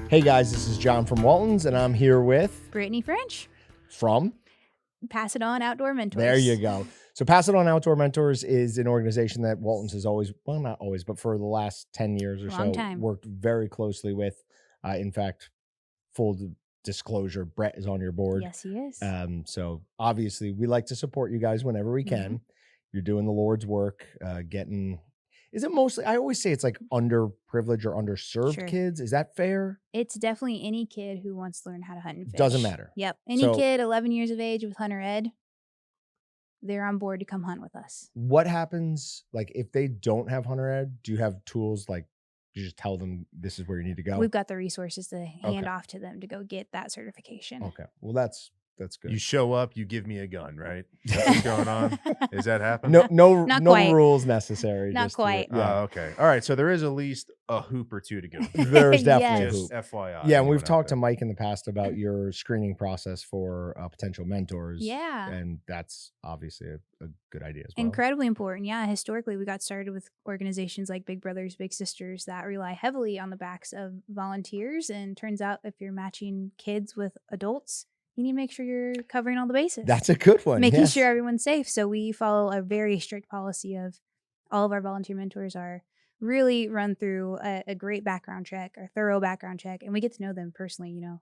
Hey guys, this is Jon from Walton's, and I'm here with Brittany French. from Pass It On Outdoor Mentors. There you go. So Pass It On Outdoor Mentors is an organization that Walton's has always, well, not always, but for the last 10 years or Long so, time. worked very closely with. In fact, full disclosure, Brett is on your board. Yes, he is. So obviously, we like to support you guys whenever we can. You're doing the Lord's work, getting. Is it mostly? I always say it's like underprivileged or underserved Sure. kids. Is that fair? It's definitely any kid who wants to learn how to hunt and fish. Doesn't matter. Yep. Any kid 11 years of age with hunter ed, they're on board to come hunt with us. What happens, like, if they don't have hunter ed? Do you have tools, like, you just tell them this is where you need to go? We've got the resources to hand off to them to go get that certification. Okay. Well, that's good. You show up, you give me a gun, right? That's what's going on. Is that happening? No Not quite. rules necessary. Not quite. Yeah. Okay. All right. So there is at least a hoop or two to go. There's definitely a Just hoop. FYI. Yeah, and we've talked to Mike in the past about your screening process for potential mentors. Yeah. And that's obviously a good idea as well. Incredibly important. Yeah. Historically, we got started with organizations like Big Brothers, Big Sisters that rely heavily on the backs of volunteers. And turns out if you're matching kids with adults, you need to make sure you're covering all the bases. That's a good one. Making sure everyone's safe. So we follow a very strict policy of all of our volunteer mentors are really run through a great background check, a thorough background check, and we get to know them personally. You know,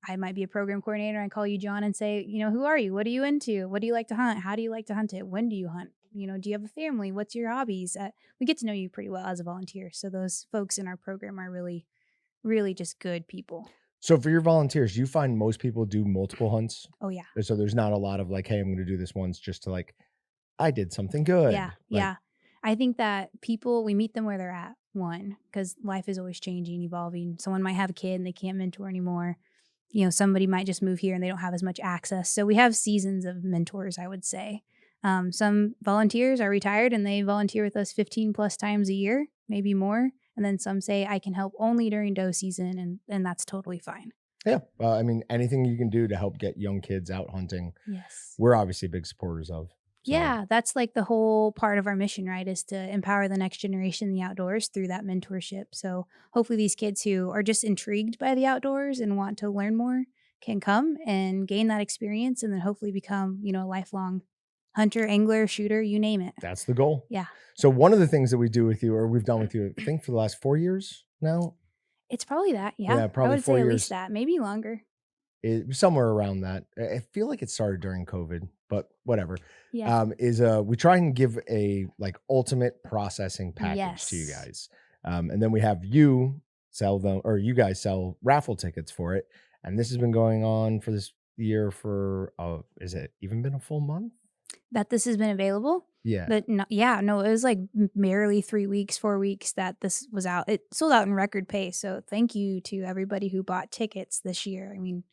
I might be a program coordinator. I call you Jon and say, you know, who are you? What are you into? What do you like to hunt? How do you like to hunt it? When do you hunt? You know, do you have a family? What's your hobbies? We get to know you pretty well as a volunteer. So those folks in our program are really, really just good people. So for your volunteers, you find most people do multiple hunts? Oh, yeah. So there's not a lot of like, hey, I'm going to do this once just to like, I did something good. Yeah. Yeah. I think that people, we meet them where they're at, one, because life is always changing, evolving. Someone might have a kid and they can't mentor anymore. You know, somebody might just move here and they don't have as much access. So we have seasons of mentors, I would say. Some volunteers are retired and they volunteer with us 15 plus times a year, maybe more. And then some say I can help only during doe season, and that's totally fine. Yeah. I mean, anything you can do to help get young kids out hunting, yes, we're obviously big supporters of. So. Yeah, that's like the whole part of our mission, right? Is to empower the next generation in the outdoors through that mentorship. So hopefully these kids who are just intrigued by the outdoors and want to learn more can come and gain that experience and then hopefully become, you know, a lifelong hunter, angler, shooter, you name it. That's the goal. Yeah. So one of the things that we do with you, or we've done with you, I think for the last 4 years now. It's probably that. Yeah. Probably I would 4 say years. at least that, maybe longer. Somewhere around that. I feel like it started during COVID, but whatever. Yeah. We try and give a like ultimate processing package to you guys. And then we have you sell them, or you guys sell raffle tickets for it. And this has been going on for this year for, is it even been a full month? That this has been available? Yeah. But no, it was like barely 4 weeks that this was out. It sold out in record pace. So thank you to everybody who bought tickets this year. I mean,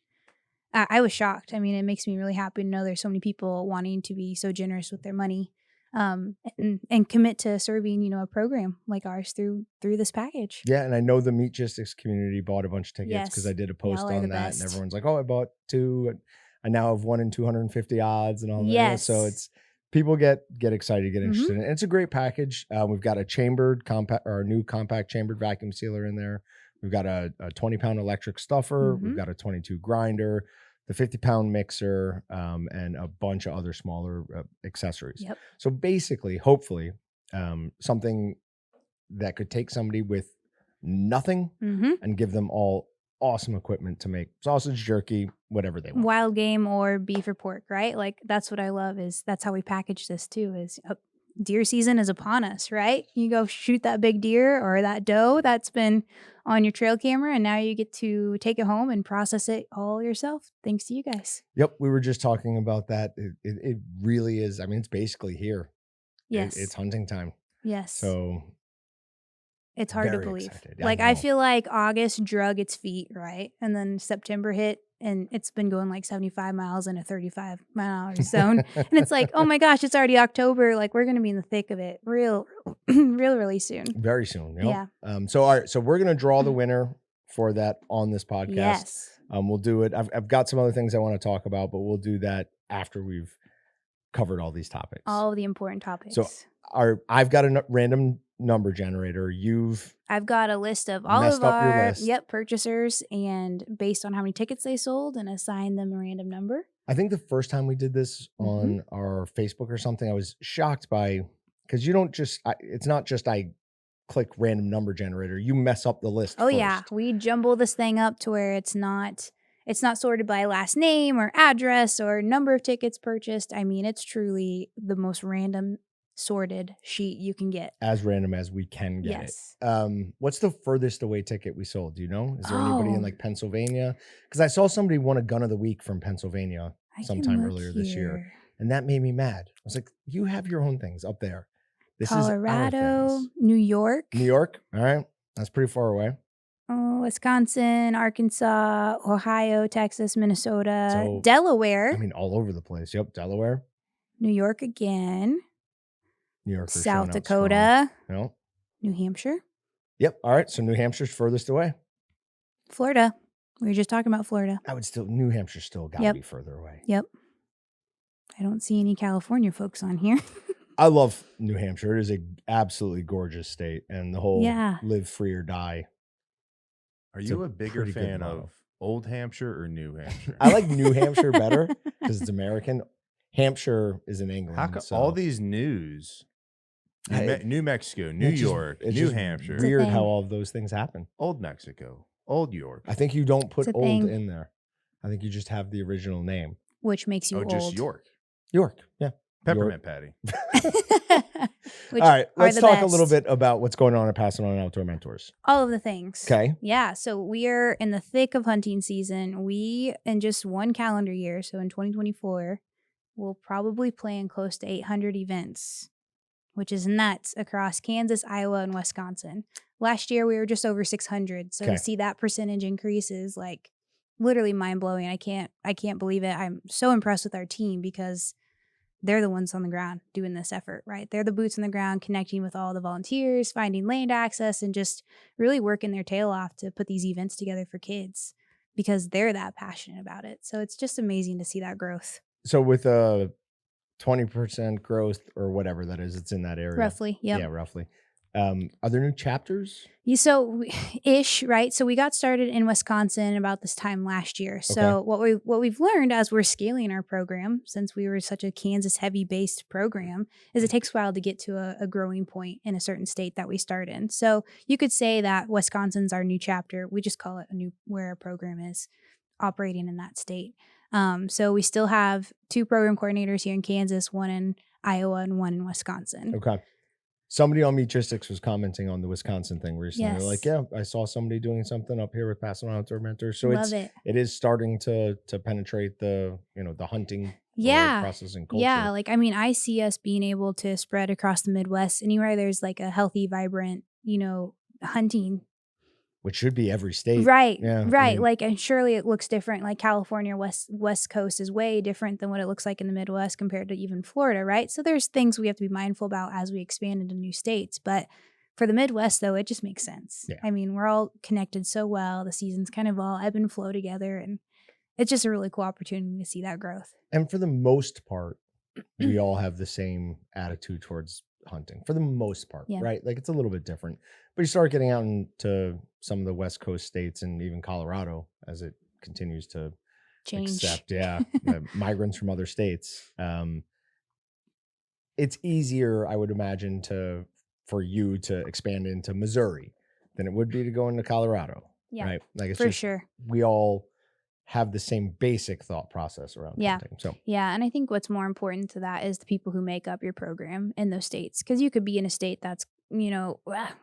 I was shocked. I mean, it makes me really happy to know there's so many people wanting to be so generous with their money and commit to serving, you know, a program like ours through this package. Yeah, and I know the Meatgistics community bought a bunch of tickets because I did a post on that, and everyone's like, "Oh, I bought 2, and I now have 1 in 250 odds and all that." Yes. So it's people get excited, get interested in it. And it's a great package. We've got a chambered or a new compact chambered vacuum sealer in there. We've got a 20-pound electric stuffer. We've got a 22 grinder, the 50-pound mixer, and a bunch of other smaller accessories. Yep. So basically, hopefully, something that could take somebody with nothing and give them all awesome equipment to make sausage, jerky, whatever they want. Wild game or beef or pork, right? Like that's what I love is that's how we package this too is deer season is upon us, right? You go shoot that big deer or that doe that's been on your trail camera and now you get to take it home and process it all yourself thanks to you guys. Yep. We were just talking about that. It really is. I mean, it's basically here. Yes. It's hunting time. Yes. So it's hard to believe. Excited. Like I feel like August drug its feet, right? And then September hit and it's been going like 75 miles in a 35-mile zone. And it's like, oh my gosh, it's already October. Like we're going to be in the thick of it really soon. Very soon. Yep. Yeah. So, all right. So we're going to draw the winner for that on this podcast. Yes. We'll do it. I've got some other things I want to talk about, but we'll do that after we've covered all these topics. All of the important topics. So I've got a random number generator, I've got a list of all messed of up your our list. purchasers, and based on how many tickets they sold, and assign them a random number. I think the first time we did this Mhm. on our Facebook or something, I was shocked by, because you don't just, it's not just I click random number generator. You mess up the list Oh first. yeah, we jumble this thing up to where it's not sorted by last name or address or number of tickets purchased. I mean, it's truly the most random sorted sheet you can get. As random as we can get Yes. it. What's the furthest away ticket we sold? Do you know? Is there anybody in Oh, like Pennsylvania? Because I saw somebody won a gun of the week from Pennsylvania I can sometime look earlier this year. here. And that made me mad. I was like, you have your own things up there. This is our Colorado, things. New York, New York. All right. That's pretty far away. Wisconsin, Arkansas, Ohio, Texas, Minnesota, So, Delaware, I mean, all over the place. Yep. Delaware, New York again, New York. South Dakota, No. New Hampshire, Yep. All right. So New Hampshire's furthest away. Florida. We were just talking about Florida. New Hampshire still got to Yep. be further away. Yep. I don't see any California folks on here. I love New Hampshire. It is a absolutely gorgeous state, and the whole Yeah. live free or die. Are It's you a a bigger pretty good fan motto. of Old Hampshire or New Hampshire? I like New Hampshire better because it's American. Hampshire is in England. How come so all these news? New Mexico, New it's just- York, it's New just Hampshire, Weird how thing. all of those things happen. Old Mexico, Old York. I think you don't put It's a old thing. in there. I think you just have the original name. Which makes you Oh, old. just York. York. Yeah. Peppermint patty. Which All right. are Let's the talk a little best. bit about what's going on at Passing On Outdoor Mentors. All of the things. Okay. Yeah. So we are in the thick of hunting season. We, in just one calendar year, so in 2024, will probably plan close to 800 events, which is nuts, across Kansas, Iowa, and Wisconsin. Last year, we were just over 600. So Okay. to see that percentage increase is like literally mind blowing. I can't believe it. I'm so impressed with our team because they're the ones on the ground doing this effort, right? They're the boots on the ground, connecting with all the volunteers, finding land access, and just really working their tail off to put these events together for kids because they're that passionate about it. So it's just amazing to see that growth. So with a 20% growth or whatever that is, it's in that area. Roughly. Yep. Yeah, roughly. Are there new chapters? Yeah, so ish, right? So we got started in Wisconsin about this time last year. So what we've learned as we're scaling our program, since we were such a Kansas heavy based program, is it takes a while to get to a growing point in a certain state that we start in. So you could say that Wisconsin's our new chapter. We just call it where our program is operating in that state. So we still have 2 program coordinators here in Kansas, one in Iowa and one in Wisconsin. Okay. Somebody on Meatgistics was commenting on the Wisconsin thing recently. They're like, Yes. yeah, I saw somebody doing something up here with Passing On Outdoor Mentors. So Love it. it is starting to penetrate the hunting Yeah. processing culture. Yeah, like I mean, I see us being able to spread across the Midwest anywhere there's like a healthy, vibrant, hunting. Which should be every state. Right. Yeah, I Right. mean- Like, and surely it looks different. Like California, West Coast is way different than what it looks like in the Midwest compared to even Florida, right? So there's things we have to be mindful about as we expand into new states. But for the Midwest, though, it just makes sense. Yeah. I mean, we're all connected so well. The seasons kind of all ebb and flow together, and it's just a really cool opportunity to see that growth. And for the most part, we all have the same attitude towards hunting. For the most part, Yeah. right? Like it's a little bit different. But you start getting out into some of the West Coast states and even Colorado as it continues to Change. accept, migrants from other states. It's easier, I would imagine, for you to expand into Missouri than it would be to go into Colorado. Yeah, Right. Like it's for just, sure. we all have the same basic thought process around Yeah. hunting. So Yeah, and I think what's more important to that is the people who make up your program in those states. Because you could be in a state that's,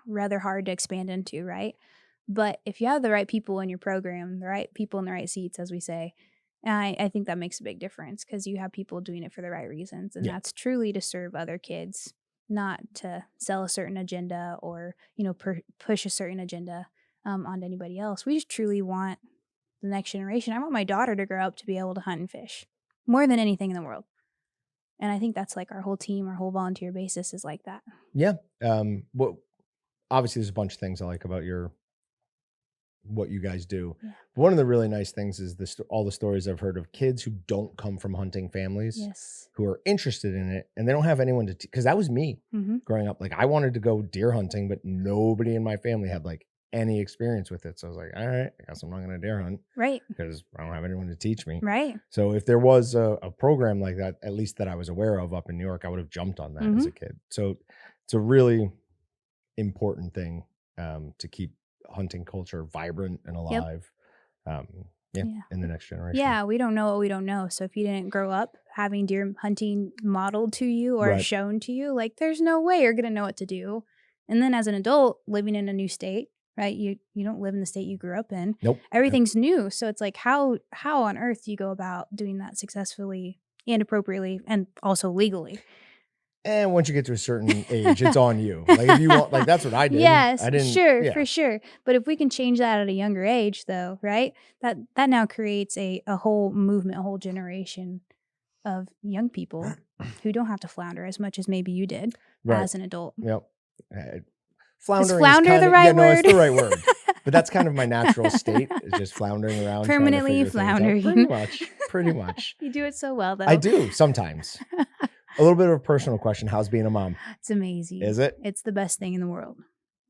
rather hard to expand into, right? But if you have the right people in your program, the right people in the right seats, as we say, I think that makes a big difference because you have people doing it for the right reasons. And Yeah. that's truly to serve other kids, not to sell a certain agenda or, push a certain agenda onto anybody else. We just truly want the next generation. I want my daughter to grow up to be able to hunt and fish more than anything in the world. And I think that's like our whole team, our whole volunteer basis is like that. yeah. Well, obviously there's a bunch of things I like about your what you guys do. Yeah. One of the really nice things is all the stories I've heard of kids who don't come from hunting families Yes. who are interested in it, and they don't have anyone to because that was me growing up. Like I wanted to go deer hunting, but nobody in my family had like any experience with it. So I was like, all right, I guess I'm not going to deer hunt. Right. Because I don't have anyone to teach me. Right. So if there was a program like that, at least that I was aware of up in New York, I would have jumped on that as a kid. So it's a really important thing to keep hunting culture vibrant and alive. In the next generation. Yeah, we don't know what we don't know. So if you didn't grow up having deer hunting modeled to you or shown to you, like there's no way you're going to know what to do. And then as an adult living in a new state, right? You don't live in the state you grew up in. Nope. Everything's new. So it's like how on earth do you go about doing that successfully and appropriately and also legally? And once you get to a certain age, it's on you. Like if you want, like that's what I did. Yes, I didn't, for sure. But if we can change that at a younger age, though, right? That now creates a whole movement, a whole generation of young people who don't have to flounder as much as maybe you did as an adult. Yep. Floundering is flounder the right word? No, it's the right word. But that's kind of my natural state, is just floundering around. Permanently floundering. Pretty much. You do it so well, though. I do, sometimes. A little bit of a personal question. How's being a mom? It's amazing. Is it? It's the best thing in the world.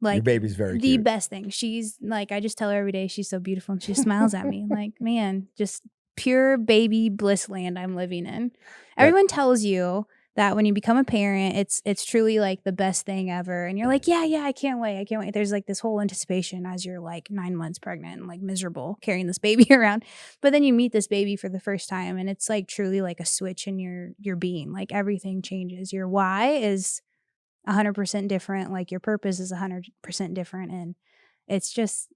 Like, your baby's very the cute. best thing. She's like, I just tell her every day she's so beautiful and she smiles at me. Like, man, just pure baby bliss land I'm living in. Everyone tells you that when you become a parent, it's truly like the best thing ever. And you're like, yeah, I can't wait. There's like this whole anticipation as you're like 9 months pregnant and like miserable carrying this baby around. But then you meet this baby for the first time and it's like truly like a switch in your being. Like everything changes. Your why is 100% different. Like your purpose is 100% different. And it's just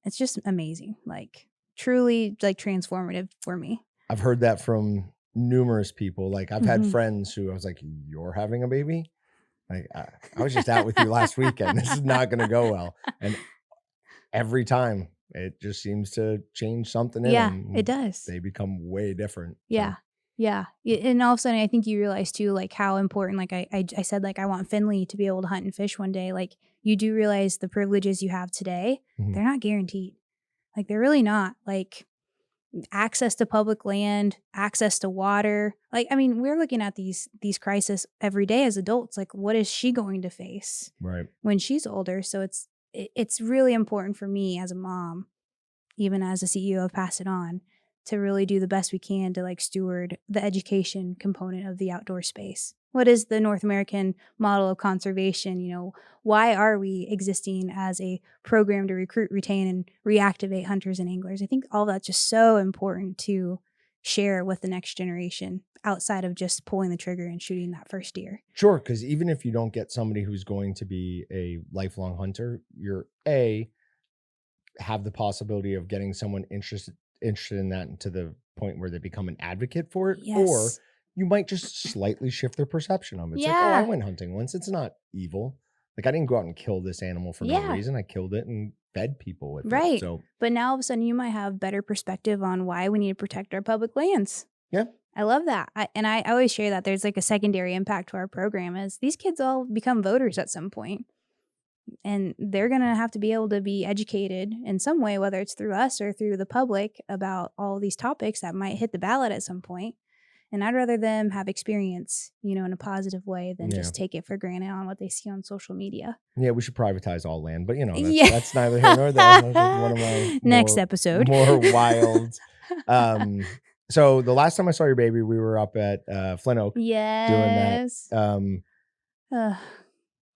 amazing. Like truly like transformative for me. I've heard that from numerous people. Like I've had friends who I was like, you're having a baby? Like I was just out with you last weekend. This is not going to go well. And every time it just seems to change something in them. It does. They become way different. Yeah. So. Yeah. And all of a sudden I think you realize too, like how important, like I said, like I want Finley to be able to hunt and fish one day. Like you do realize the privileges you have today, they're not guaranteed. Like they're really not. Like access to public land, access to water. Like, I mean, we're looking at these crises every day as adults. Like, what is she going to face when she's older? So it's really important for me as a mom, even as a CEO of Pass It On, to really do the best we can to like steward the education component of the outdoor space. What is the North American model of conservation? You know, why are we existing as a program to recruit, retain, and reactivate hunters and anglers? I think all that's just so important to share with the next generation outside of just pulling the trigger and shooting that first deer. Sure, because even if you don't get somebody who's going to be a lifelong hunter, you're have the possibility of getting someone interested in that and to the point where they become an advocate for it, or you might just slightly shift their perception of it. It's like, oh, I went hunting once. It's not evil. Like I didn't go out and kill this animal for no reason. I killed it and fed people with it. So, but now all of a sudden you might have better perspective on why we need to protect our public lands. Yeah. I love that. I always share that there's like a secondary impact to our program is these kids all become voters at some point. And they're going to have to be able to be educated in some way, whether it's through us or through the public, about all these topics that might hit the ballot at some point. And I'd rather them have experience, you know, in a positive way than just take it for granted on what they see on social media. Yeah, we should privatize all land, but you know, that's neither here nor there. That's one of my next episode. More wild. So the last time I saw your baby, we were up at Flint Oak doing that.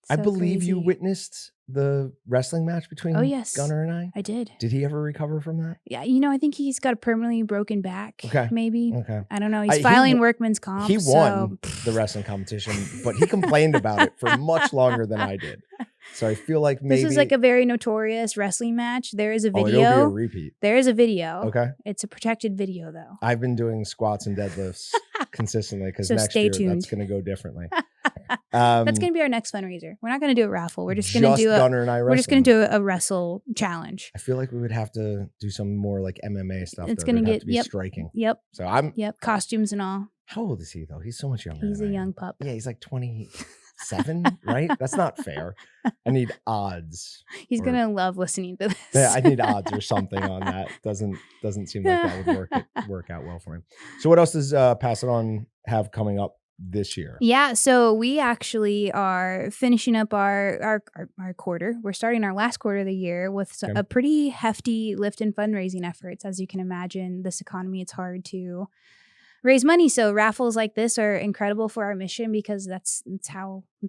I believe you witnessed the wrestling match between Gunner and I. I did. Did he ever recover from that? Yeah, you know, I think he's got a permanently broken back. Okay. Maybe. Okay. I don't know. He's filing workman's comp. He won the wrestling competition, but he complained about it for much longer than I did. So I feel like maybe this is like a very notorious wrestling match. There is a video. It'll be a repeat. There is a video. Okay. It's a protected video though. I've been doing squats and deadlifts consistently because next year that's going to go differently. That's going to be our next fundraiser. We're not going to do a raffle. We're just going to do Gunner and I we're just going to do a wrestle challenge. I feel like we would have to do some more like MMA stuff. It's going to get striking. Yep. So I'm costumes and all. How old is he though? He's so much younger. He's a young pup. Yeah, he's like 20. 7, right? That's not fair. I need odds. He's or- gonna love listening to this. Yeah, I need odds or something on that. Doesn't seem like that would work out well for him. So what else does Pass It On have coming up this year? Yeah, so we actually are finishing up our quarter. We're starting our last quarter of the year with Okay. a pretty hefty lift in fundraising efforts. As you can imagine, this economy, it's hard to raise money. So raffles like this are incredible for our mission because it's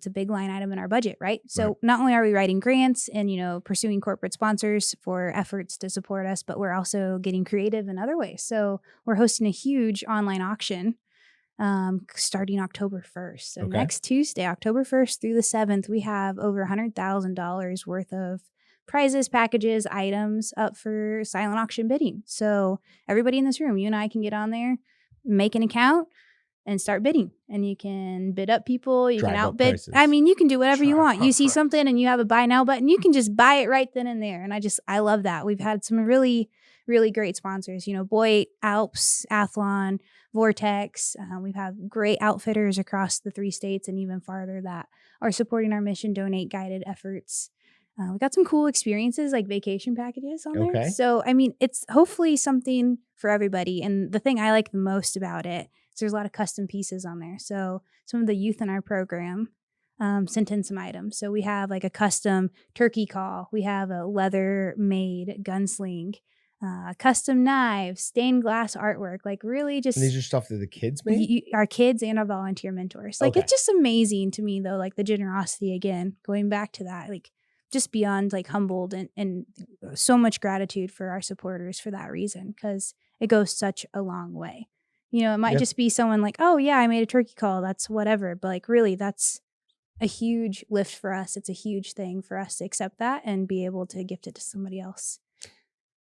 a big line item in our budget, right? So Right. not only are we writing grants and, pursuing corporate sponsors for efforts to support us, but we're also getting creative in other ways. So we're hosting a huge online auction starting October 1st. So Okay. next Tuesday, October 1st through the 7th, we have over $100,000 worth of prizes, packages, items up for silent auction bidding. So everybody in this room, you and I can get on there, make an account, and start bidding. And you can bid up people. You Drive can up outbid. prices. I mean, you can do whatever you Drive want. up You see prices. something and you have a buy now button. You can just buy it right then and there. And I love that. We've had some really, really great sponsors. Boyd, Alps, Athlon, Vortex. We've had great outfitters across the 3 states and even farther that are supporting our mission donate guided efforts. We got some cool experiences like vacation packages on Okay. there. So, I mean, it's hopefully something for everybody. And the thing I like the most about it is there's a lot of custom pieces on there. So some of the youth in our program sent in some items. So we have like a custom turkey call. We have a leather made gunsling, custom knives, stained glass artwork, like really just And these are stuff that the kids made? our kids and our volunteer mentors. Like, Okay. it's just amazing to me though, like the generosity, again, going back to that, like just beyond like humbled and so much gratitude for our supporters for that reason, because it goes such a long way. It might Yep. just be someone like, oh yeah, I made a turkey call, that's whatever, but like really that's a huge lift for us. It's a huge thing for us to accept that and be able to gift it to somebody else.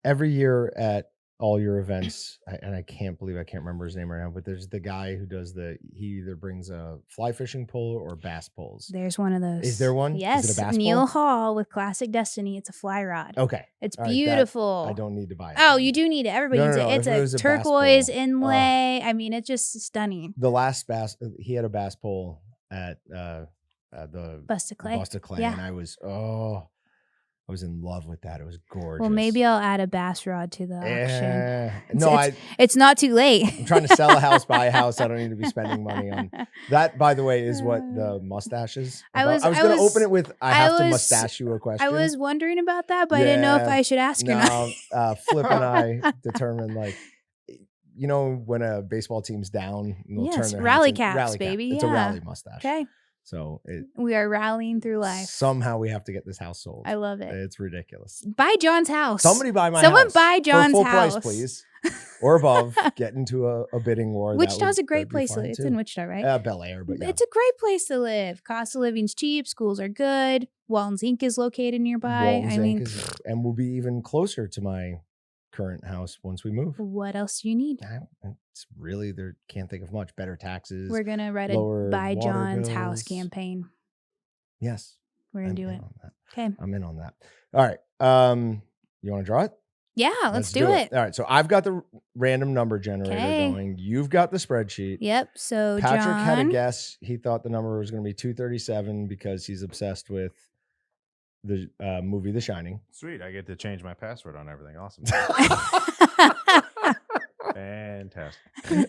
Every year at all your events, and I can't believe I can't remember his name right now, but there's the guy who does he either brings a fly fishing pole or bass poles. There's one of those. Is there one? Is it a Yes. bass Neil pole? Hall with Classic Destiny. It's a fly rod. Okay. It's All right, that- beautiful. I don't need to buy it. Oh, then. you do need it. Everybody No, needs no, no, it. if it was It's a a bass turquoise pole. inlay. I mean, it's just stunning. The last bass, he had a bass pole at the Busted clay. Busted Clay, Yeah. and I was in love with that. It was gorgeous. Well, maybe I'll add a bass rod to the auction. No, It's not too late. I'm trying to sell a house, buy a house. I don't need to be spending money on that. By the way, is what the mustache is. I about. was- I was I going to was- open it with I I have to was- mustache you a question. I was wondering about that, but I didn't know if Yeah. I should ask or not. No, Flip and I determined when a baseball team's down, and they'll Yes, turn their rally hats in- caps, rally cap. baby, It's a yeah. rally mustache. Okay. So We are rallying through life. somehow we have to get this house sold. I love it. It's ridiculous. Buy John's house. Somebody buy my Someone house. buy John's for full house. price, please, or above. Get into a bidding war. Wichita's a great that'd be place to fine live. It's too. in Wichita, right? Bel Air, but yeah. It's a great place to live. Cost of living's cheap. Schools are good. Walton's Inc. is located nearby. Walton's I mean, Inc. and we'll be even closer to my current house once we move. what else do you need? It's really there. Can't think of much. Better taxes. We're going to write a lower Buy water John's house bills. campaign. Yes, We're going to I'm do in it. on that. Okay. I'm in on that. All right. You want to draw it? Yeah, let's do it. All right. So I've got the random number generator Okay. going. You've got the spreadsheet. Yep. So Patrick John, had a guess. He thought the number was going to be 237 because he's obsessed with the movie The Shining. Sweet. I get to change my password on everything. Awesome. Fantastic.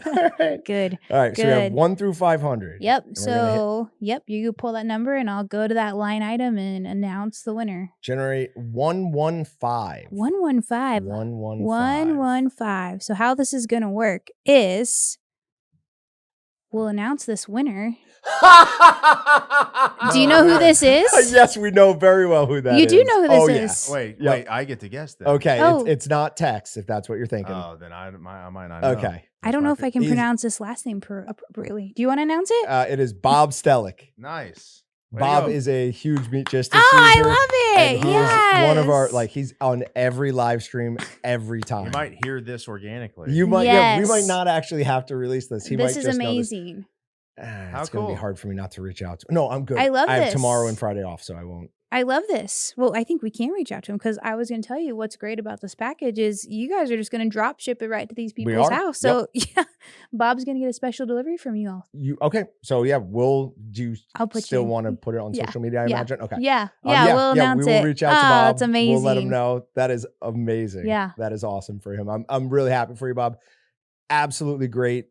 All right. Good. All right. So we have Good. 1 through 500. Yep. And we're gonna hit- So, yep, you pull that number and I'll go to that line item and announce the winner. generate 115. 115. 115. 115. So how this is going to work is we'll announce this winner. Do you know who this is? Yes, we know very well who that is. You do know who this Oh, is. Yeah. Wait, Yep. wait. I get to guess then. Okay, Oh. it's not Tex, if that's what you're thinking. Oh, then I might not know. Okay. I don't know if I can He's- pronounce this last name appropriately. Do you want to announce it? It is Bob Stellick. Nice. Way to Bob go. is a huge Meatgistics Oh, I user, love and it. he Yes. is one of our, he's on every live stream every time. You might hear this organically. You might, yeah, we might Yes. not actually have to release this. He This might is just know this. amazing. How It's going to be cool. hard for me not to reach out to. No, I'm good. I love I have this. tomorrow and Friday off, so I won't I love this. Well, I think we can reach out to him because I was going to tell you what's great about this package is you guys are just going to drop ship it right to these people's are. house. So yeah, Bob's going to get a special delivery from you all. Okay? So yeah, do you I'll put still you. want to put it on Yeah. social media? I Yeah. imagine. Okay. Yeah. We'll announce we will it. reach out to Bob. That's amazing. We'll let him know. That is amazing. Yeah. That is awesome for him. I'm really happy for you, Bob. Absolutely great.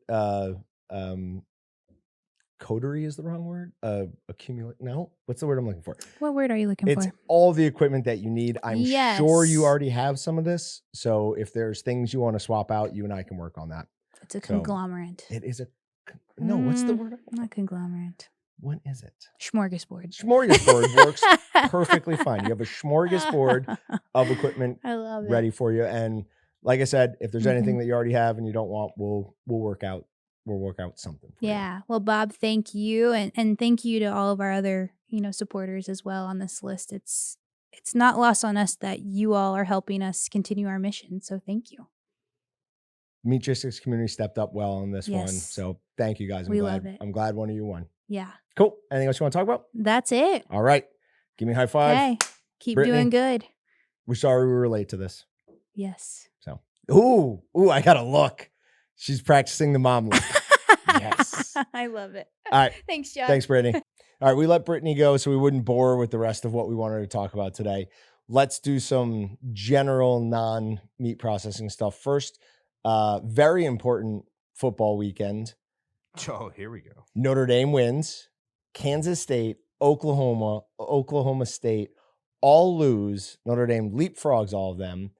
Coterie is the wrong word. Accumulate. No, what's the word I'm looking for? What word are you looking It's for? all the equipment that you need. I'm sure you Yes. already have some of this. So if there's things you want to swap out, you and I can work on that. It's a conglomerate. It is no, what's the word? Not conglomerate. What is it? Smorgasbord. Smorgasbord works perfectly fine. You have a smorgasbord of equipment I love it. ready for you. And like I said, if there's anything that you already have and you don't want, we'll work out something for you. Yeah. Well, Bob, thank you. And thank you to all of our other, supporters as well on this list. It's not lost on us that you all are helping us continue our mission. So thank you. Meatgistics community stepped up well on this one. Yes. So thank you guys. We love it. I'm glad one of you won. Yeah. Cool. Anything else you want to talk about? That's it. All right. Give me a high five. Hey, keep Brittany. doing good. We're sorry we were late to this. Yes. So, ooh, I got to look. She's practicing the mom look. Yes. I love it. All right. Thanks, John. Thanks, Brittany. All right. We let Brittany go so we wouldn't bore her with the rest of what we wanted to talk about today. Let's do some general non-meat processing stuff. First, very important football weekend. Oh, here we go. Notre Dame wins. Kansas State, Oklahoma State all lose. Notre Dame leapfrogs all of them.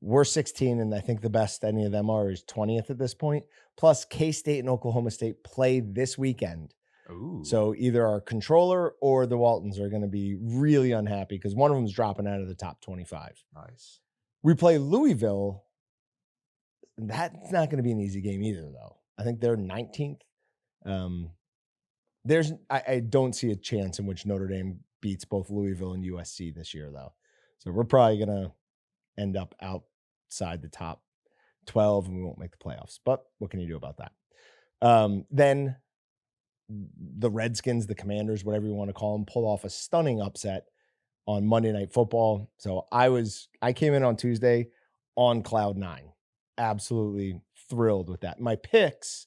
We're 16, and I think the best any of them are is 20th at this point. Plus, K-State and Oklahoma State play this weekend. Ooh. So either our controller or the Waltons are going to be really unhappy because one of them is dropping out of the top 25. Nice. We play Louisville. That's not going to be an easy game either, though. I think they're 19th. I don't see a chance in which Notre Dame beats both Louisville and USC this year, though. So we're probably going to end up outside the top 12 and we won't make the playoffs. But what can you do about that? Then the Redskins, the Commanders, whatever you want to call them, pulled off a stunning upset on Monday Night Football. So I came in on Tuesday on cloud 9. Absolutely thrilled with that. My picks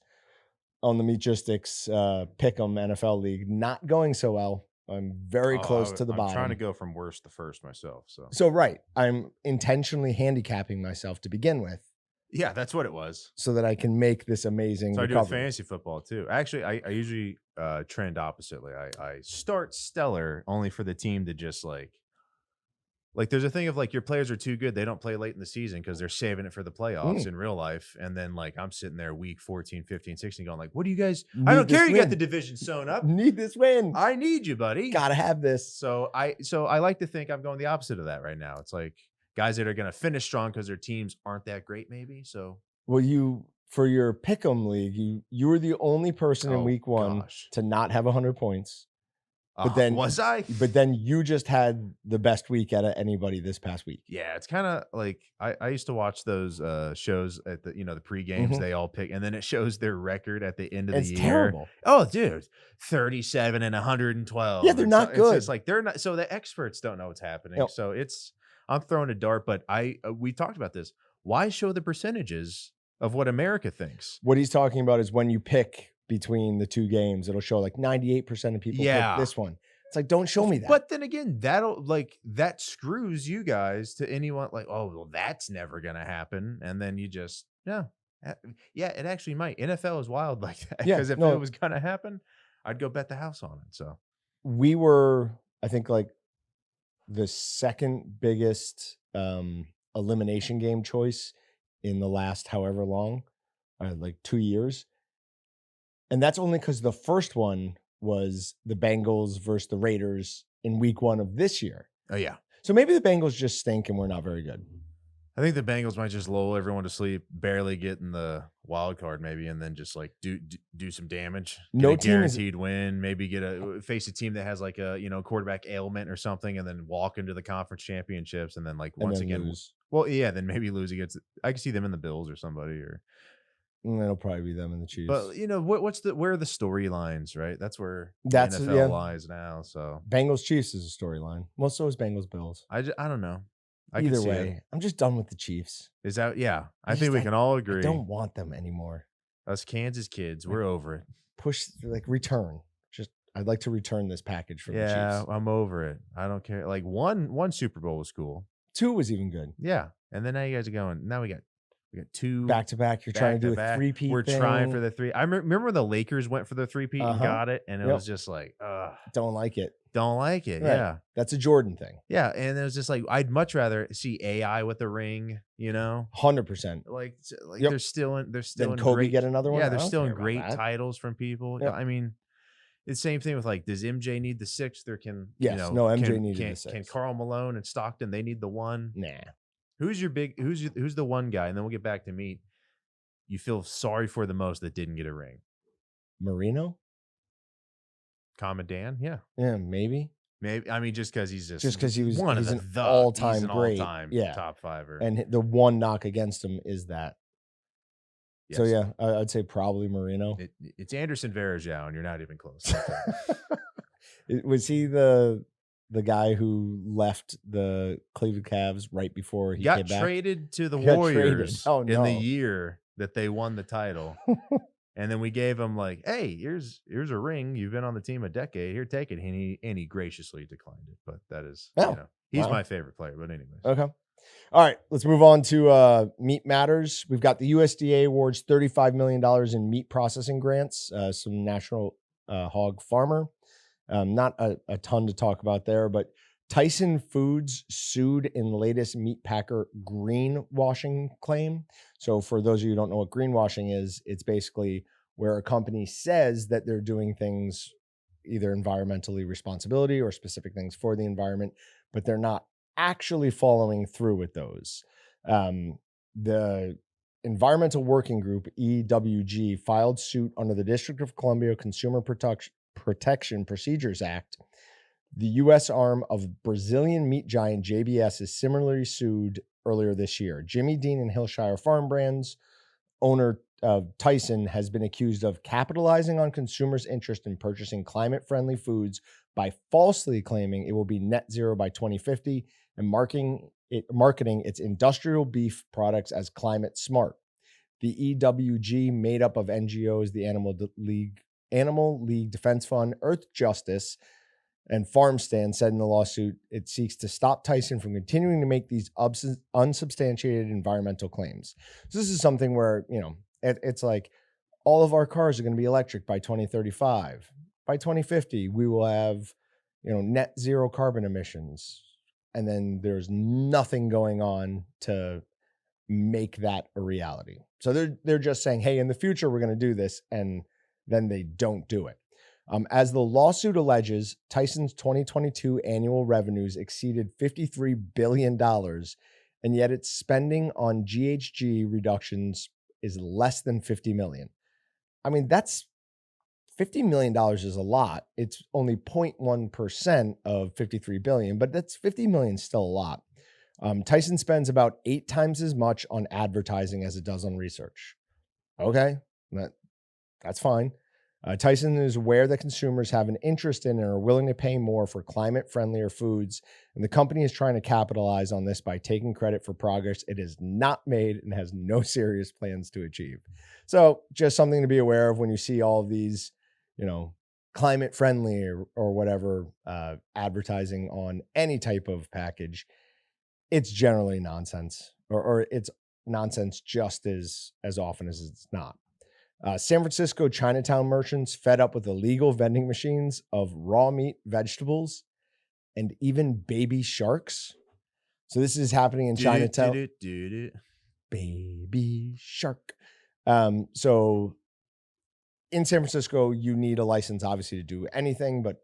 on the Meatgistics Pick'em NFL League not going so well. I'm very close to the bottom. I'm trying to go from worst to first myself. So right, I'm intentionally handicapping myself to begin with. Yeah, that's what it was. So that I can make this amazing So recovery. I do fantasy football too. Actually, I usually trend oppositely. I start stellar only for the team to just like there's a thing of like your players are too good. They don't play late in the season because they're saving it for the playoffs in real life. And then like I'm sitting there week 14, 15, 16 going like, what do you guys? I don't care. You got the division sewn up. Need this win. I need you, buddy. Gotta have this. So I like to think I'm going the opposite of that right now. It's like guys that are going to finish strong because their teams aren't that great maybe. So well, for your Pick'em League, you were the only person in week 1 to not have 100 points. But then was I? But then you just had the best week out of anybody this past week. Yeah, it's kind of like I used to watch those shows at the the pre-games they all pick, and then it shows their record at the end of the year. It's terrible. Oh, dude, 37 and 112. Yeah, they're not good. It's like they're not. So the experts don't know what's happening. Nope. So I'm throwing a dart, but we talked about this. Why show the percentages of what America thinks? What he's talking about is when you pick between the two games, it'll show like 98% of people pick this one. It's like, don't show me that. But then again, that screws you guys to anyone like, oh, well, that's never going to happen. And then you just, yeah, it actually might. NFL is wild like that. Because if it was going to happen, I'd go bet the house on it. So we were, I think, like the second biggest elimination game choice in the last however long, like 2 years. And that's only because the first one was the Bengals versus the Raiders in week 1 of this year. Oh, yeah. So maybe the Bengals just stink and we're not very good. I think the Bengals might just lull everyone to sleep, barely get in the wild card maybe, and then just like do some damage. No team guaranteed win. Maybe face a team that has like a quarterback ailment or something, and then walk into the conference championships, and then like once again lose. Well, yeah, then maybe lose against. I can see them in the Bills or somebody, or It'll probably be them and the Chiefs. But where are the storylines, right? That's where That's the NFL yeah. lies now. So Bengals Chiefs is a storyline. Well, so is Bengals Bills. I don't know. I can Either see way, it. I'm just done with the Chiefs. Is that I think we can all agree. I don't want them anymore. Us Kansas kids, we're over it. Return. I'd like to return this package from the Chiefs. Yeah, I'm over it. I don't care. Like one Super Bowl was cool. 2 was even good. Yeah, and then now you guys are going. Now we got 2 back to back. You're trying to do a 3-peat. We're trying for the 3. I remember when the Lakers went for the 3-peat and got it, and it was just like, don't like it. Don't like it. Right. Yeah, that's a Jordan thing. Yeah, and it was just like I'd much rather see AI with a ring. 100%. Like they're still in. Then Kobe get another one. Yeah, they're still in great titles from people. Yep. I mean, it's the same thing with like, does MJ need the 6th or can MJ needed the 6th. Can Karl Malone and Stockton they need the 1? Nah. Who's the one guy? And then we'll get back to meat. You feel sorry for the most that didn't get a ring. Marino? Common Dan? Yeah. Yeah, maybe. Maybe. I mean, just because he's he's an he's all-time great. Top 5er. And the one knock against him is that. Yes. So yeah, I'd say probably Marino. It's Anderson Varejao, and you're not even close. Was he the guy who left the Cleveland Cavs right before he got came traded to the He got Warriors traded. in the year that they won the title? And then we gave him like, hey, here's a ring. You've been on the team a decade. Here, take it. And he graciously declined it. But that is, he's my favorite player. But anyways. Okay. All right. Let's move on to Meat Matters. We've got the USDA awards $35 million in meat processing grants. Some national hog farmer. Not a ton to talk about there, but Tyson Foods sued in latest meat packer greenwashing claim. So for those of you who don't know what greenwashing is, it's basically where a company says that they're doing things either environmentally responsibility or specific things for the environment, but they're not actually following through with those. The Environmental Working Group, EWG, filed suit under the District of Columbia Consumer Protection Procedures Act. The U.S. arm of Brazilian meat giant JBS is similarly sued earlier this year. Jimmy Dean and Hillshire Farm Brands owner Tyson has been accused of capitalizing on consumers' interest in purchasing climate-friendly foods by falsely claiming it will be net zero by 2050 and marketing its industrial beef products as climate smart. The EWG, made up of NGOs, the Animal League Defense Fund, Earth Justice, and Farm Stand, said in the lawsuit it seeks to stop Tyson from continuing to make these unsubstantiated environmental claims. So this is something where, it's like all of our cars are going to be electric by 2035. By 2050, we will have, net zero carbon emissions. And then there's nothing going on to make that a reality. So they're just saying, hey, in the future, we're going to do this. And then they don't do it. As the lawsuit alleges, Tyson's 2022 annual revenues exceeded $53 billion, and yet its spending on GHG reductions is less than $50 million. I mean, that's $50 million is a lot. It's only 0.1% of $53 billion, but that's $50 million still a lot. Tyson spends about 8 times as much on advertising as it does on research. Okay, that's fine. Tyson is aware that consumers have an interest in and are willing to pay more for climate-friendlier foods, and the company is trying to capitalize on this by taking credit for progress it has not made and has no serious plans to achieve. So just something to be aware of when you see all of these, climate-friendly or whatever advertising on any type of package. It's generally nonsense, or it's nonsense just as often as it's not. San Francisco Chinatown merchants fed up with illegal vending machines of raw meat, vegetables, and even baby sharks. So this is happening in Chinatown. Baby shark. So in San Francisco, you need a license, obviously, to do anything, but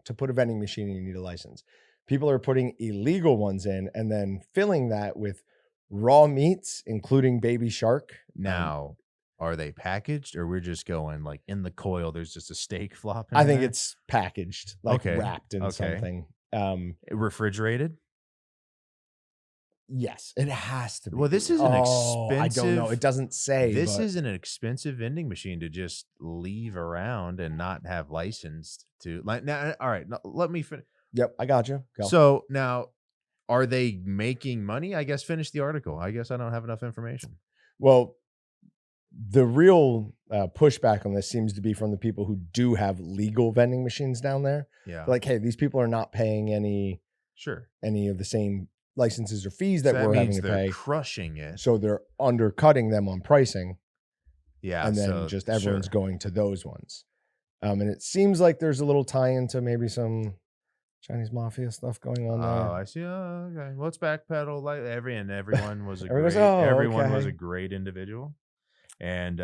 to put a vending machine in, you need a license. People are putting illegal ones in and then filling that with raw meats, including baby shark. Now, are they packaged, or we're just going like in the coil? There's just a steak flopping. I think it's packaged, wrapped in something. Refrigerated. Yes, it has to be. Well, this is an I don't know. expensive- It doesn't say. This but is an expensive vending machine to just leave around and not have licensed to. Like now, all right. Now, let me finish. Yep, I got you. Go. So now, are they making money? I guess finish the article. I guess I don't have enough information. Well, the real pushback on this seems to be from the people who do have legal vending machines down there. Yeah. Like, hey, these people are not paying any Sure. of the same licenses or fees that we're having means to they're pay. crushing it. So they're undercutting them on pricing, Yeah. and then so, just everyone's sure. going to those ones. And it seems like there's a little tie into maybe some Chinese mafia stuff going on there. Oh, I see. Oh, okay. Well, let's backpedal. Like everyone was a Everyone's, great. "Oh, Everyone was okay." a great individual, and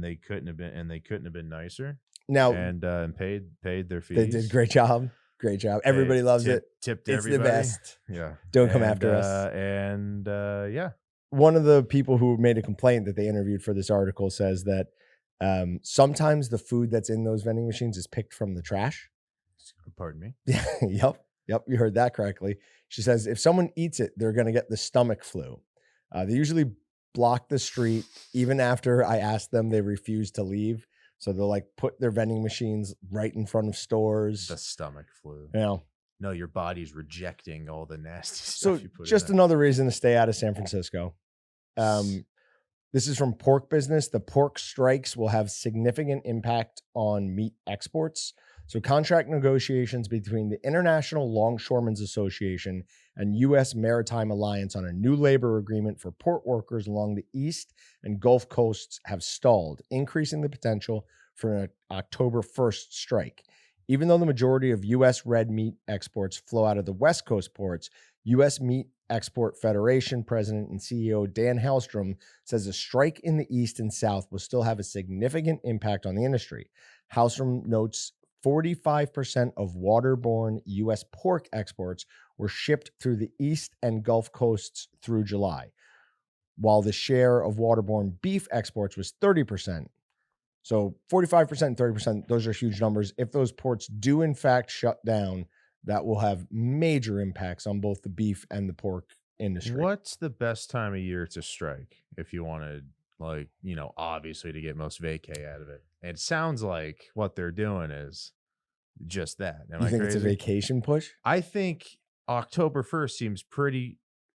they couldn't have been nicer. Now, And paid their fees. they did a great job. Great job. Everybody loves it. Tipped It's everybody. the best. Yeah. Don't come after us. Yeah. One of the people who made a complaint that they interviewed for this article says that sometimes the food that's in those vending machines is picked from the trash. Pardon me. Yep. You heard that correctly. She says if someone eats it, they're going to get the stomach flu. They usually block the street. Even after I asked them, they refuse to leave. So they'll like put their vending machines right in front of stores. The stomach flu. You know. No, your body's rejecting all the nasty So stuff you put just in it. another reason to stay out of San Francisco. This is from Pork Business. The pork strikes will have significant impact on meat exports. So contract negotiations between the International Longshoremen's Association and U.S. Maritime Alliance on a new labor agreement for port workers along the East and Gulf coasts have stalled, increasing the potential for an October 1st strike. Even though the majority of U.S. red meat exports flow out of the West Coast ports, U.S. Meat Export Federation President and CEO Dan Hellstrom says a strike in the East and South will still have a significant impact on the industry. Hellstrom notes 45% of waterborne U.S. pork exports were shipped through the East and Gulf coasts through July, while the share of waterborne beef exports was 30%. So 45% and 30%, those are huge numbers. If those ports do in fact shut down, that will have major impacts on both the beef and the pork industry. What's the best time of year to strike if you wanted, like, obviously to get most vacay out of it? It sounds like what they're doing is just that. Am You I think crazy? it's a vacation push? I think October 1st seems pretty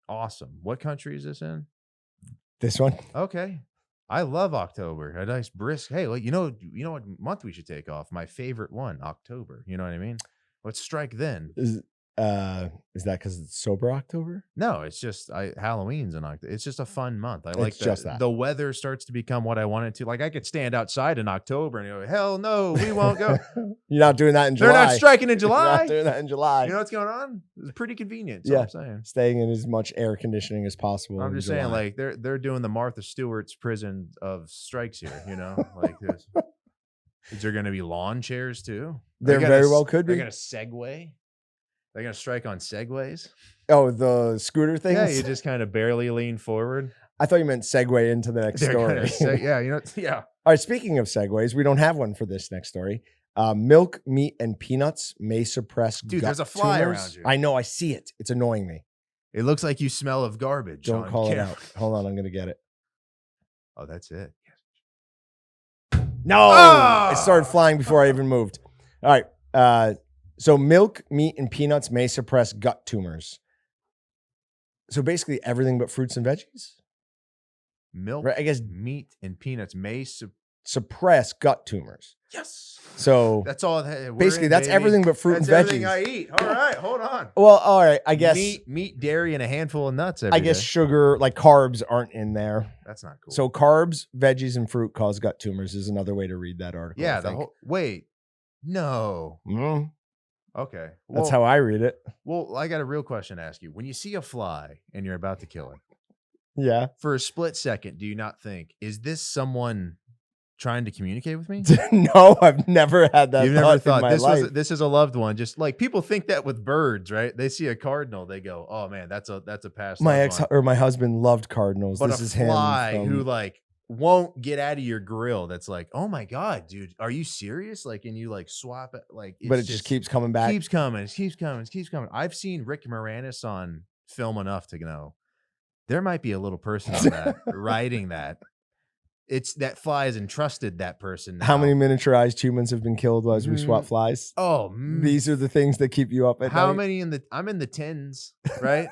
awesome. What country is this in? This one? Okay. I love October. A nice brisk. Hey, well, you know what month we should take off? My favorite one, October. You know what I mean? Let's strike then. Is that because it's sober October? No, it's just Halloween's in October. It's just a fun month. I like just that. The weather starts to become what I want it to. Like I could stand outside in October and go, hell no, we won't go. You're not doing that in July. They're not striking in You're July. not doing that in July. You know what's going on? It's pretty convenient. That's Yeah. all I'm saying. Staying in as much air conditioning as possible. I'm in just saying, July. like they're doing the Martha Stewart's prison of strikes here. Like this. Is there going to be lawn chairs too? There very well could They're be. going to segue. They're going to strike on segways. Oh, the scooter things? Yeah, you just kind of barely lean forward. I thought you meant segue into the next They're story. gonna yeah, yeah. All right, speaking of segues, we don't have one for this next story. Milk, meat, and peanuts may suppress Dude, gut there's a fly tumors. around you. I know, I see it. It's annoying me. It looks like you smell of garbage. Don't on call it camera. out. Hold on, I'm going to get it. Oh, that's it. No! Ah! It started flying before I even moved. All right. So milk, meat, and peanuts may suppress gut tumors. So basically everything but fruits and veggies? Milk, Right, I guess meat, and peanuts may suppress gut tumors. yes. So That's all. basically that's everything but fruit That's and everything veggies. I eat. All right, hold on. Well, all right. I guess meat, dairy, and a handful of nuts. I guess sugar, like carbs, aren't in there. That's not cool. So carbs, veggies, and fruit cause gut tumors is another way to read that article. yeah, I the think. whole wait. No. Mhm. Okay. That's how I read it. Well, I got a real question to ask you. When you see a fly and you're about to kill it, Yeah. for a split second, do you not think, is this someone trying to communicate with me? No, I've never had that. You've never thought in my life. this is a loved one. Just like people think that with birds, right? They see a cardinal, they go, "Oh man, that's a past." My loved ex one." or my husband loved cardinals. But This a is fly him. who like won't get out of your grill. That's like, "Oh my god, dude, are you serious?" Like, and you like swap it, like, But it just keeps coming back. keeps coming. It keeps coming. It keeps coming. I've seen Rick Moranis on film enough to know there might be a little person on that writing that. It's that fly has entrusted that person. Now. How many miniaturized humans have been killed as we swat flies? Oh, these are the things that keep you up at how night. many I'm in the tens, right?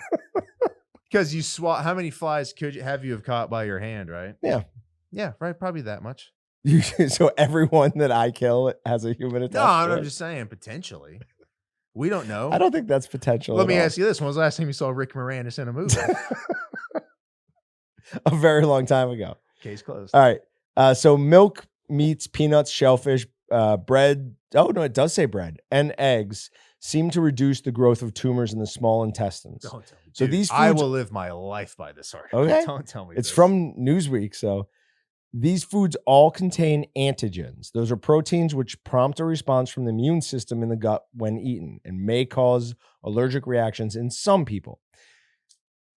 Because you swat. How many flies could you have caught by your hand, right? Yeah, right. Probably that much. So everyone that I kill has a human attached. No, to I'm it? just saying potentially. We don't know. I don't think that's potential. Let me ask you this: when was the last time you saw Rick Moranis in a movie? A very long time ago. Case closed. All right. So milk, meats, peanuts, shellfish, bread. Oh, no, it does say bread and eggs seem to reduce the growth of tumors in the small intestines. Don't tell me. So Dude, these I foods- will live my life by this article. Okay. Don't tell me. It's this. from Newsweek. So these foods all contain antigens. Those are proteins which prompt a response from the immune system in the gut when eaten and may cause allergic reactions in some people.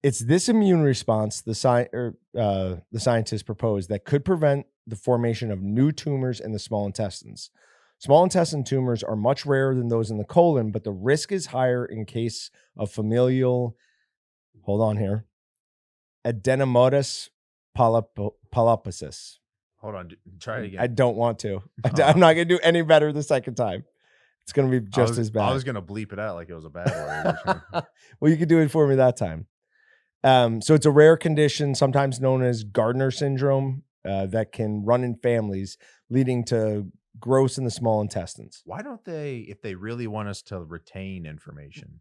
It's this immune response the scientists propose that could prevent the formation of new tumors in the small intestines. Small intestine tumors are much rarer than those in the colon, but the risk is higher in case of familial, adenomatous polyposis. Hold on. Try it again. I don't want to. Oh. I'm not going to do any better the second time. It's going to be just as bad. I was going to bleep it out like it was a bad word. Well, you could do it for me that time. So it's a rare condition, sometimes known as Gardner syndrome, that can run in families, leading to growth in the small intestines. Why don't they, if they really want us to retain information,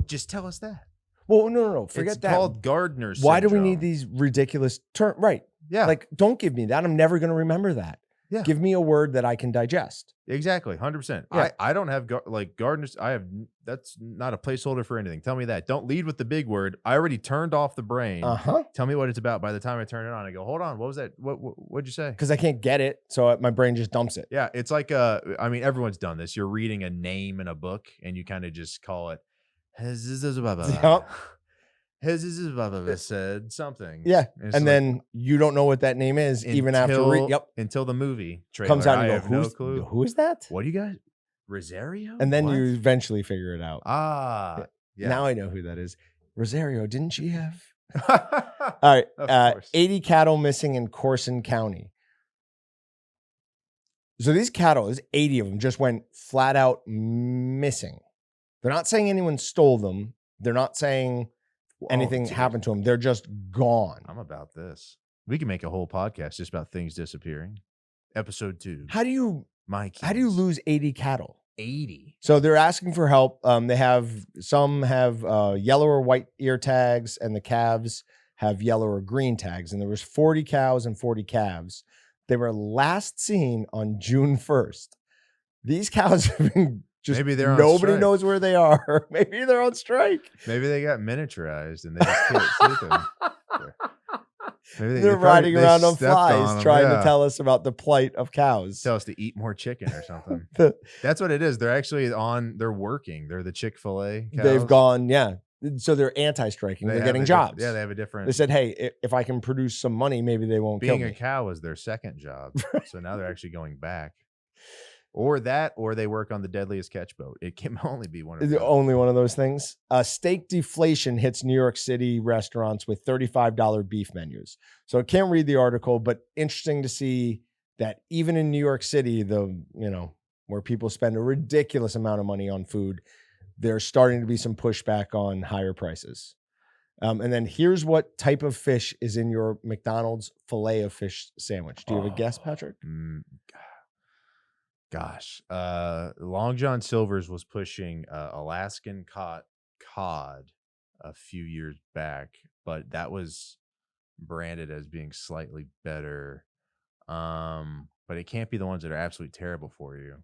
just tell us that? Well, no. Forget it's that. called Gardner syndrome. Why do we need these ridiculous terms? Right. Yeah. Like, don't give me that. I'm never going to remember that. Yeah. Give me a word that I can digest. Exactly. 100%. Yeah. I don't have Gardner's. That's not a placeholder for anything. Tell me that. Don't lead with the big word. I already turned off the brain. Tell me what it's about. By the time I turn it on, I go, hold on. What was that? What'd you say? Because I can't get it. So my brain just dumps it. Yeah. It's like, everyone's done this. You're reading a name in a book and you kind of just call it. Yep. Said something. Yeah. And And then you don't know what that name is even after until the movie trailer. comes out and I you have go, no clue. who is that? What do you guys? Rosario? And then What? you eventually figure it out. Yeah. Now I know who that is. Rosario, didn't she have? All All right. Of course. 80 cattle missing in Corson County. So these cattle, there's 80 of them, just went flat out missing. They're not saying anyone stole them. They're not saying anything happened to them. They're just gone. I'm about this. We can make a whole podcast just about things disappearing. Episode 2. How do you Keys. lose 80 cattle? 80? So they're asking for help. Some have yellow or white ear tags, and the calves have yellow or green tags. And there was 40 cows and 40 calves. They were last seen on June 1st. These cows have been just Maybe they're on nobody strike. knows where they are. Maybe they're on strike. Maybe they got miniaturized and they just can't see them. Maybe They're riding around on flies trying to tell us about the plight of cows. Tell us to eat more chicken or something. That's what it is. They're actually they're working. They're the Chick-fil-A cows. They've gone, yeah. So they're anti-striking. They're getting jobs. Yeah, they have a different. They said, hey, if I can produce some money, maybe they won't kill me. Being a cow is their second job. So now they're actually going back. Or they work on the deadliest catch boat. It can only be one of those. Only one of those things. Steak deflation hits New York City restaurants with $35 beef menus. So I can't read the article, but interesting to see that even in New York City, where people spend a ridiculous amount of money on food, there's starting to be some pushback on higher prices. And then here's what type of fish is in your McDonald's filet of fish sandwich. Do you have a guess, Patrick? Gosh, Long John Silver's was pushing Alaskan cod a few years back, but that was branded as being slightly better. But it can't be the ones that are absolutely terrible for you.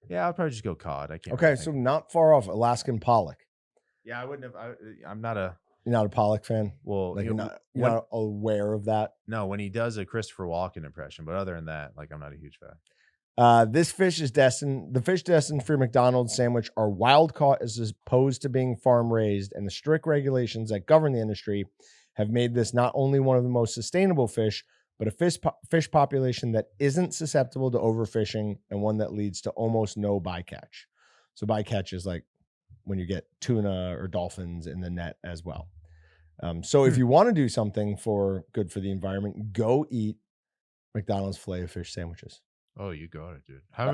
Yeah, I'll probably just go cod. I can't. Okay, really so think. not far off. Alaskan pollock. Yeah, I wouldn't have. I'm not a. You're not a pollock fan? Well, Like you're not aware of that? No, when he does a Christopher Walken impression, but other than that, like I'm not a huge fan. The fish destined for your McDonald's sandwich are wild caught as opposed to being farm raised, and the strict regulations that govern the industry have made this not only one of the most sustainable fish, but a fish population that isn't susceptible to overfishing and one that leads to almost no bycatch. So bycatch is like when you get tuna or dolphins in the net as well. So if you want to do something good for the environment, go eat McDonald's Filet-O-Fish sandwiches. Oh, you got it, dude. How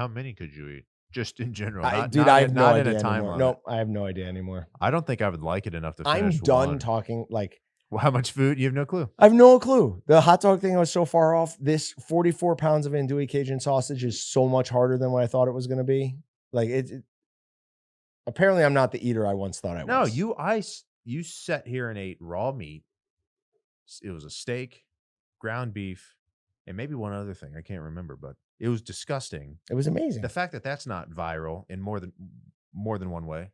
many could you eat? Just in general, I not have no not idea in a time anymore. limit. Nope, I have no idea anymore. I don't think I would like it enough to I'm finish done one. talking. Like, Well, how much food? You have no clue. I have no clue. The hot dog thing, I was so far off. This 44 pounds of andouille Cajun sausage is so much harder than what I thought it was going to be. Like apparently I'm not the eater I once thought I was. No, you sat here and ate raw meat. It was a steak, ground beef, and maybe one other thing. I can't remember, but it was disgusting. It was amazing. The fact that that's not viral in more than one way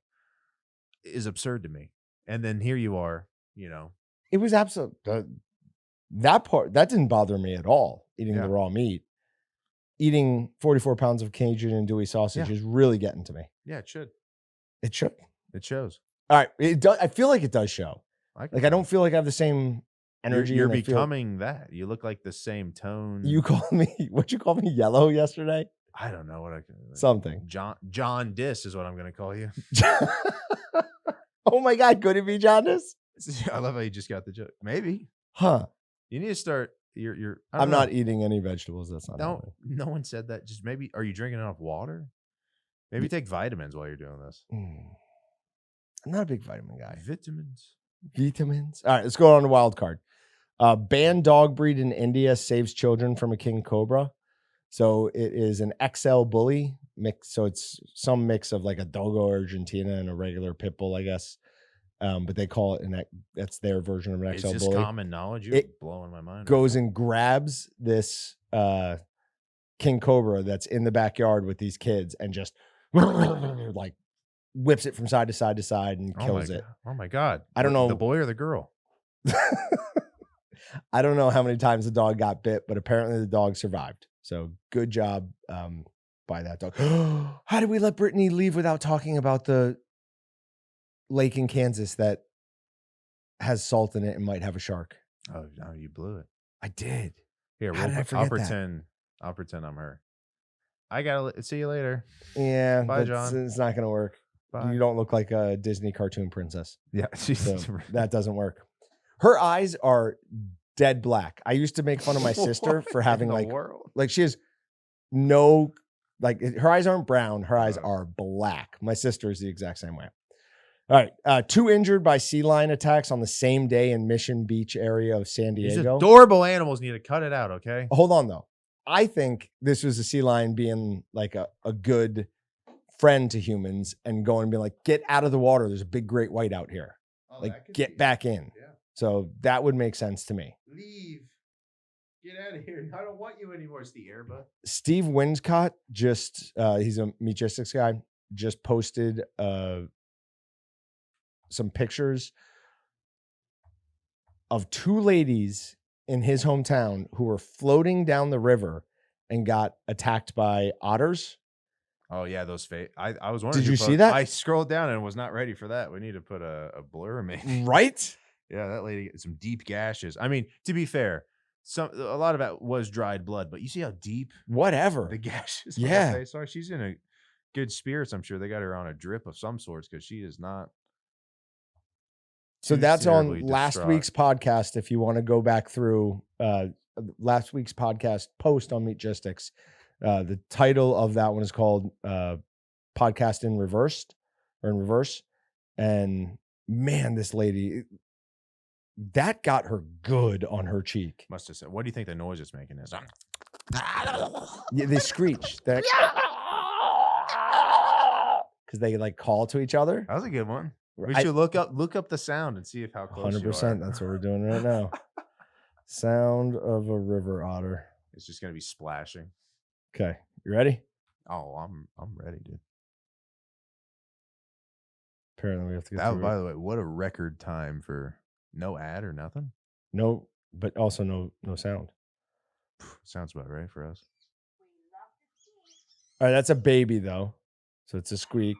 is absurd to me. And then here you are, It was absolute. That part that didn't bother me at all. Eating Yeah. the raw meat, eating 44 pounds of Cajun andouille sausage is really getting to me. Yeah, it should. It should. It shows. All right, it does. I feel like it does show. I Like I don't feel like I have the same energy. You're and I feel- becoming that. You look like the same tone. You called me. What you called me? Yellow yesterday. I don't know what I can. Something. John Diss is what I'm going to call you. Oh my God! Could it be jaundice? I love how you just got the joke. Maybe Huh? you need to start. You're. I'm not eating any vegetables. That's not. happening. No one said that. Just maybe. Are you drinking enough water? Maybe take vitamins while you're doing this. I'm not a big vitamin guy. Vitamins. All right, let's go on to wild card. Banned dog breed in India saves children from a king cobra. So it is an XL bully mix. So it's some mix of like a Dogo Argentina and a regular pit bull, I guess. But they call it that's their version of an XL Is this bully. common knowledge? You're blowing my mind. Goes and grabs this king cobra that's in the backyard with these kids and just like whips it from side to side to side and kills it. Oh my God. I don't know. The boy or the girl? I don't know how many times the dog got bit, but apparently the dog survived. So good job by that dog. How did we let Brittany leave without talking about the lake in Kansas that has salt in it and might have a shark? Oh, no, you blew it. I did. Here, How did I I'll forget that? pretend. I'll pretend I'm her. I gotta see you later. Yeah, Bye, John. It's not going to work. Bye. You don't look like a Disney cartoon princess. Yeah, So that doesn't work. Her eyes are dead black. I used to make fun of my sister for having like she has no, like her eyes aren't brown. Her eyes are black. My sister is the exact same way. All right. 2 injured by sea lion attacks on the same day in Mission Beach area of San These Diego. adorable animals need to cut it out, okay? Hold on though. I think this was a sea lion being like a good friend to humans and going and being like, get out of the water. There's a big great white out here. Like get back in. Yeah. So that would make sense to me. Leave. Get out of here. I don't want you anymore. It's the Airba. Steve Winscott he's a Meatgistics guy, just posted some pictures of 2 ladies in his hometown who were floating down the river and got attacked by otters. Oh yeah, those I was wondering. Did you see that? I scrolled down and was not ready for that. We need to put a blur, maybe. Right? Yeah, that lady got some deep gashes. I mean, to be fair, a lot of it was dried blood, but you see how deep Whatever. the gashes. Yeah. On her face are. She's in a good spirits. I'm sure they got her on a drip of some sorts because she is not. So too that's on terribly last distraught. week's podcast. If you want to go back through last week's podcast post on Meatgistics, the title of that one is called Podcast in Reverse. And man, this lady, that got her good on her cheek. Must have said. What do you think the noise it's making is? Yeah, they screech. Because they like call to each other. That was a good one. We I- should look up the sound and see if how close 100%. you are. That's what we're doing right now. Sound of a river otter. It's just gonna be splashing. Okay, you ready? Oh, I'm ready, dude. Apparently, we have to get That, through by it. the way, what a record time for no ad or nothing. No, but also no sound. Sounds about right for us. All right, that's a baby though, so it's a squeak.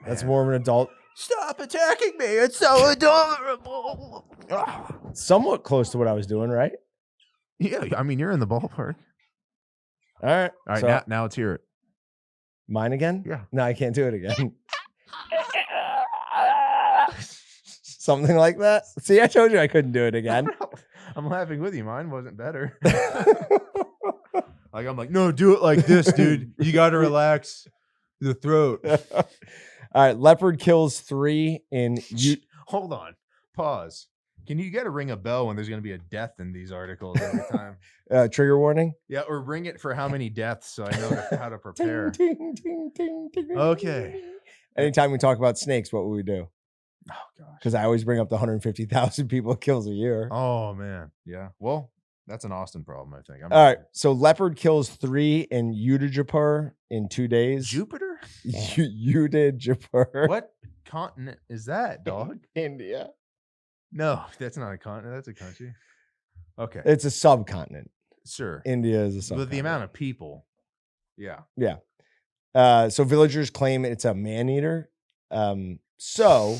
That's Man. more of an adult. Stop attacking me! It's so adorable. Somewhat close to what I was doing, right? Yeah, I mean you're in the ballpark. All right. All right, so now let's hear it. mine again? Yeah. No, I can't do it again. something like that. See, I told you I couldn't do it again. I'm laughing with you. Mine wasn't better. Like I'm like, no, do it like this, dude. You got to relax the throat. All right, leopard kills 3 in. Hold on, pause. Can you get to ring a bell when there's going to be a death in these articles every time? Trigger warning. Yeah, or ring it for how many deaths so I know how to prepare. Ding, ding, ding, ding, ding, Okay. ding. Anytime we talk about snakes, what would we do? Oh gosh. Because I always bring up the 150,000 people it kills a year. Oh man. Yeah. Well, that's an Austin problem, I think. All right. So leopard kills 3 in Utah in 2 days. Jupiter? Utah. What continent is that, dog? India. No, that's not a continent. That's a country. Okay. It's a subcontinent. Sure. India is a subcontinent. With the amount of people. Yeah. Yeah. So villagers claim it's a man-eater. So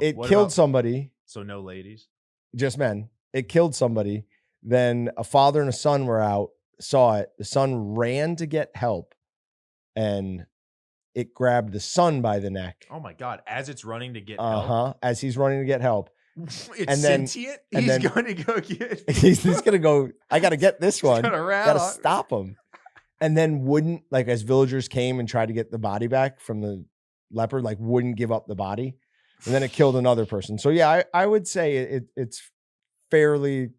it killed somebody. So no ladies? Just men. It killed somebody. Then a father and a son were out, saw it. The son ran to get help, and it grabbed the son by the neck. Oh my God. As it's running to get help? As he's running to get help. It's sentient? He's going to go get... he's going to go, I got to get this one. Got to stop him. And then wouldn't, like, as villagers came and tried to get the body back from the leopard, like, wouldn't give up the body. And then it killed another person. So, yeah, I would say it's fairly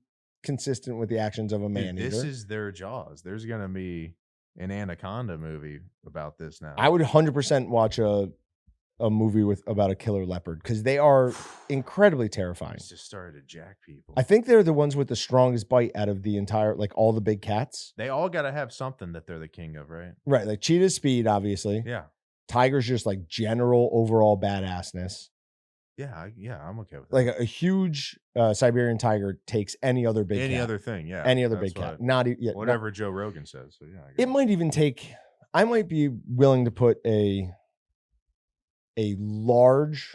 consistent with the actions of a man-eater. This is their Jaws. There's going to be an Anaconda movie about this now. I would 100% watch a movie about a killer leopard because they are incredibly terrifying. It's just started to jack people. I think they're the ones with the strongest bite out of the entire, like all the big cats. They all got to have something that they're the king of, right? Right. Like cheetah's speed, obviously. Yeah. Tiger's just like general overall badassness. Yeah, I'm okay with that. Like a huge Siberian tiger takes any other big cat. Any other thing, yeah. Any other big cat. Not whatever Joe Rogan says. So yeah, it might even take. I might be willing to put a large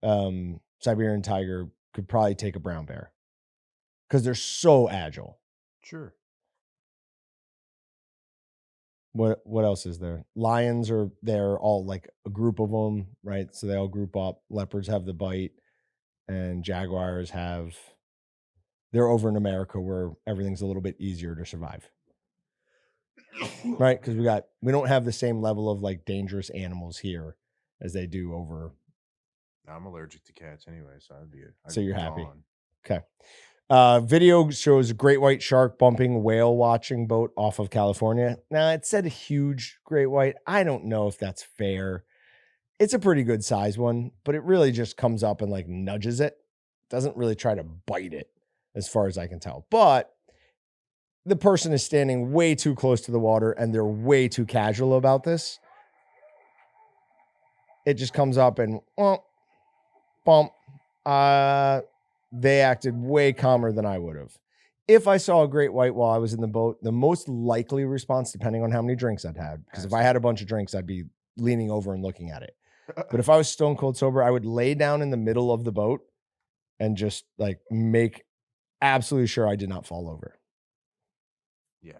Siberian tiger could probably take a brown bear because they're so agile. Sure. What else is there? Lions are there, all like a group of them, right? So they all group up. Leopards have the bite, and jaguars they're over in America where everything's a little bit easier to survive. Right? Because we don't have the same level of like dangerous animals here as they do over. I'm allergic to cats anyway, so so you're happy. Okay. Video shows a great white shark bumping whale watching boat off of California. Now, it said a huge great white. I don't know if that's fair. It's a pretty good size one, but it really just comes up and like nudges it. Doesn't really try to bite it as far as I can tell. But the person is standing way too close to the water and they're way too casual about this. It just comes up and bump. They acted way calmer than I would have. If I saw a great white while I was in the boat, the most likely response, depending on how many drinks I'd had, because if I had a bunch of drinks, I'd be leaning over and looking at it. But if I was stone cold sober, I would lay down in the middle of the boat and just like make absolutely sure I did not fall over. Yeah,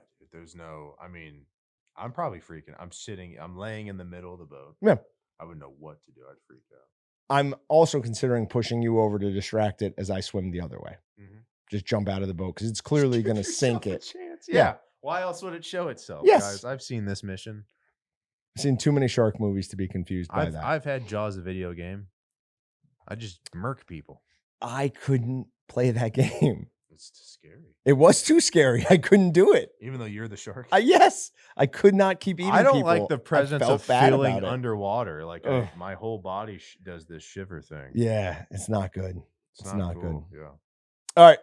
I'm probably freaking. I'm laying in the middle of the boat. Yeah. I wouldn't know what to do. I'd freak out. I'm also considering pushing you over to distract it as I swim the other way. Mm-hmm. Just jump out of the boat because it's clearly going to sink it. Yeah. Why else would it show itself? Yes. Guys, I've seen this mission. I've seen too many shark movies to be confused by that. I've had Jaws, a video game. I just murk people. I couldn't play that game. It's too scary. It was too scary. I couldn't do it. Even though you're the shark? Yes. I could not keep eating I don't people. like the presence of feeling underwater. Like my whole body does this shiver thing. Yeah, it's not good. It's not cool. good. Yeah. All right.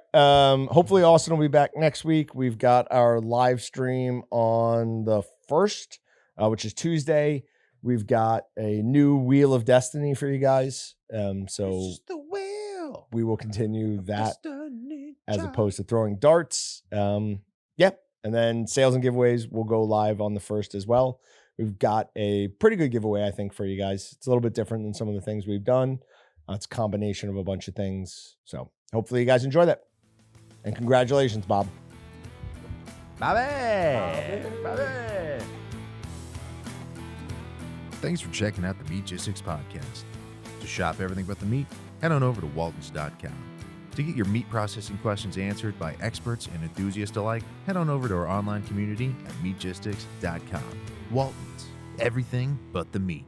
Hopefully Austin will be back next week. We've got our live stream on the 1st, which is Tuesday. We've got a new Wheel of Destiny for you guys. So it's just the wheel. We will continue that Destiny as child. opposed to throwing darts. Yeah. And then sales and giveaways will go live on the 1st as well. We've got a pretty good giveaway, I think, for you guys. It's a little bit different than some of the things we've done. It's a combination of a bunch of things. So hopefully you guys enjoy that. And congratulations, Bob. Bobby. Thanks for checking out the Meatgistics podcast. To shop everything but the meat, head on over to waltons.com. To get your meat processing questions answered by experts and enthusiasts alike, head on over to our online community at meatgistics.com. Waltons, everything but the meat.